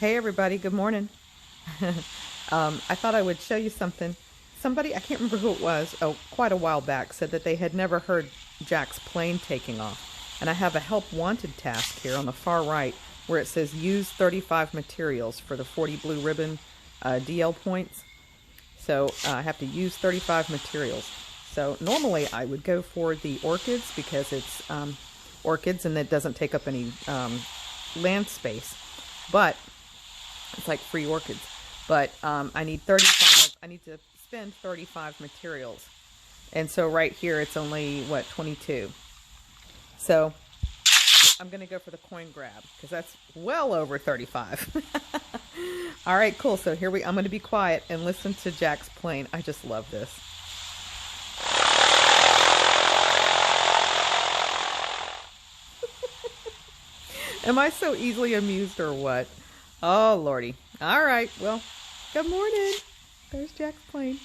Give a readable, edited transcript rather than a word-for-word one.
Hey everybody, good morning. I thought I would show you something. Somebody, I can't remember who it was, quite a while back, said that they had never heard Jack's plane taking off. And I have a help wanted task here on the far right where it says use 35 materials for the 40 blue ribbon DL points. So I have to use 35 materials. So normally I would go for the orchids because it's orchids and it doesn't take up any land space. But it's like free orchids. But I need 35. I need to spend 35 materials. And so right here it's only, what, 22. So I'm going to go for the coin grab because that's well over 35. All right, cool. So here I'm going to be quiet and listen to Jack's plane. I just love this. Am I so easily amused or what? Oh, Lordy. All right. Well, good morning. There's Jack's plane.